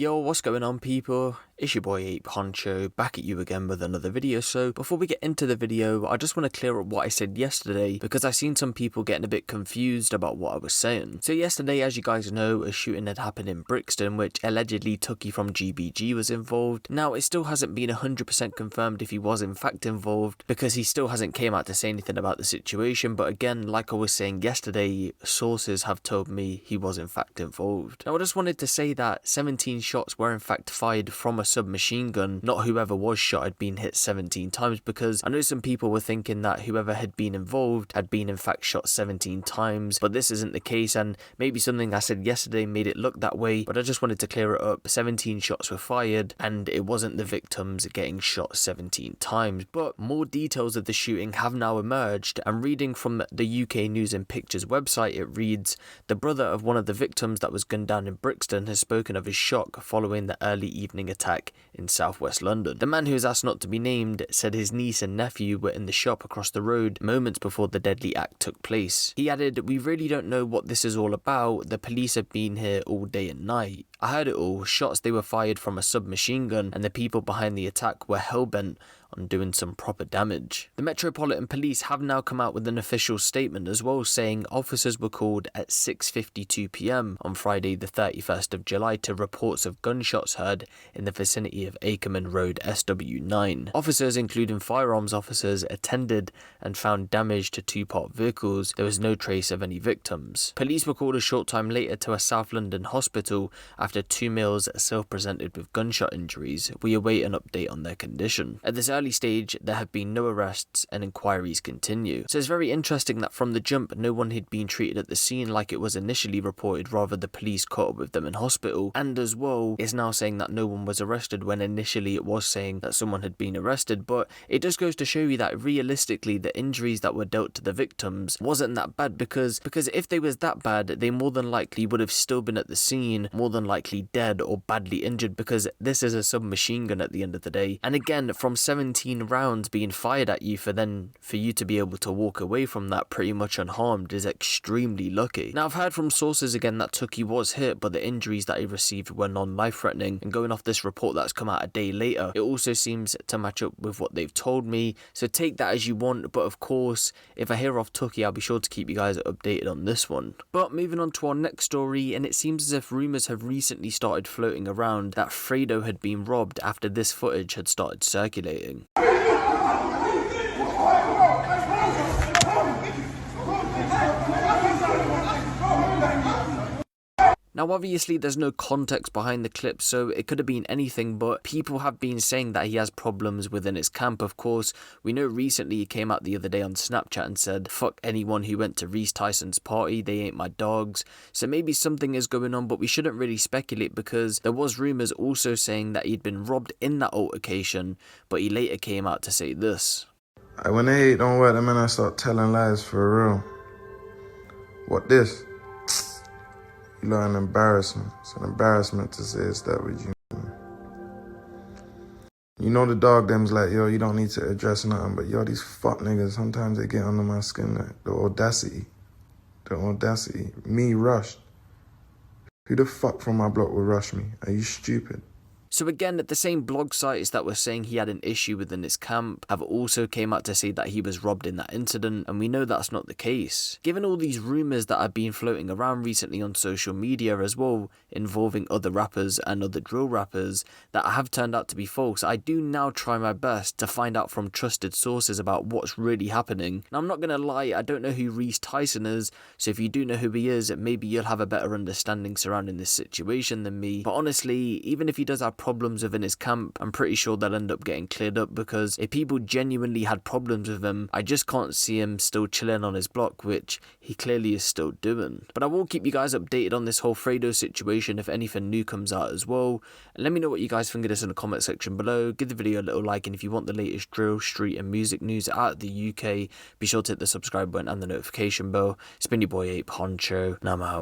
Yo, what's going on people? It's your boy Ape Honcho back at you again with another video. So before we get into the video, I just want to clear up what I said yesterday because I've seen some people getting a bit confused about what I was saying. So yesterday, as you guys know, a shooting had happened in Brixton which allegedly Tucky from GBG was involved. Now it still hasn't been 100% confirmed if he was in fact involved because he still hasn't came out to say anything about the situation, but again, like I was saying yesterday, sources have told me he was in fact involved. Now I just wanted to say that 17 shots were in fact fired from a submachine gun, not whoever was shot had been hit 17 times, because I know some people were thinking that whoever had been involved had been in fact shot 17 times, but this isn't the case, and maybe something I said yesterday made it look that way, but I just wanted to clear it up. 17 shots were fired and it wasn't the victims getting shot 17 times. But more details of the shooting have now emerged, and reading from the UK News and Pictures website, it reads, the brother of one of the victims that was gunned down in Brixton has spoken of his shock following the early evening attack in southwest London. The man who was asked not to be named said his niece and nephew were in the shop across the road moments before the deadly act took place. He added, "We really don't know what this is all about. The police have been here all day and night. I heard it all. Shots they were fired from a submachine gun, and the people behind the attack were hellbent on doing some proper damage." The Metropolitan Police have now come out with an official statement as well, saying officers were called at 6:52 PM on Friday the 31st of July to reports of gunshots heard in the vicinity of Akerman Road SW9. Officers, including firearms officers, attended and found damage to two parked vehicles. There was no trace of any victims. Police were called a short time later to a South London hospital after two males self-presented with gunshot injuries. We await an update on their condition. At this early stage, there have been no arrests and inquiries continue. So it's very interesting that from the jump, no one had been treated at the scene like it was initially reported, rather the police caught up with them in hospital. And as well, it's now saying that no one was arrested when initially it was saying that someone had been arrested. But it just goes to show you that realistically, the injuries that were dealt to the victims wasn't that bad, because if they was that bad, they more than likely would have still been at the scene, more than likely dead or badly injured, because this is a submachine gun at the end of the day. And again, from 17 rounds being fired at you for you to be able to walk away from that pretty much unharmed is extremely lucky. Now I've heard from sources again that Tucky was hit, but the injuries that he received were non-life threatening, and going off this report that's come out a day later, it also seems to match up with what they've told me, so take that as you want. But of course, if I hear of Tucky, I'll be sure to keep you guys updated on this one. But moving on to our next story, and it seems as if rumours have recently started floating around that Fredo had been robbed after this footage had started circulating. Now obviously there's no context behind the clip, so it could have been anything, but people have been saying that he has problems within his camp. Of course, we know recently he came out the other day on Snapchat and said, "Fuck anyone who went to Reese Tyson's party, they ain't my dogs." So maybe something is going on, but we shouldn't really speculate, because there was rumours also saying that he'd been robbed in that altercation, but he later came out to say this. When the hate don't work, the man I start telling lies for real. What this? You know, an embarrassment. It's an embarrassment to say it's that with you. You know the dog them's like, yo, you don't need to address nothing, but yo, these fuck niggas, sometimes they get under my skin. Like, the audacity. Me rushed. Who the fuck from my block would rush me? Are you stupid? So again, the same blog sites that were saying he had an issue within his camp have also came out to say that he was robbed in that incident, and we know that's not the case. Given all these rumours that have been floating around recently on social media as well, involving other rappers and other drill rappers that have turned out to be false, I do now try my best to find out from trusted sources about what's really happening. Now I'm not going to lie, I don't know who Reese Tyson is, so if you do know who he is, maybe you'll have a better understanding surrounding this situation than me. But honestly, even if he does have problems within his camp, I'm pretty sure they'll end up getting cleared up, because if people genuinely had problems with him, I just can't see him still chilling on his block, which he clearly is still doing. But I will keep you guys updated on this whole Fredo situation if anything new comes out as well, and let me know what you guys think of this in the comment section below. Give the video a little like, and if you want the latest drill, street and music news out of the UK, be sure to hit the subscribe button and the notification bell. It's been your boy Ape Honcho, and I'm out.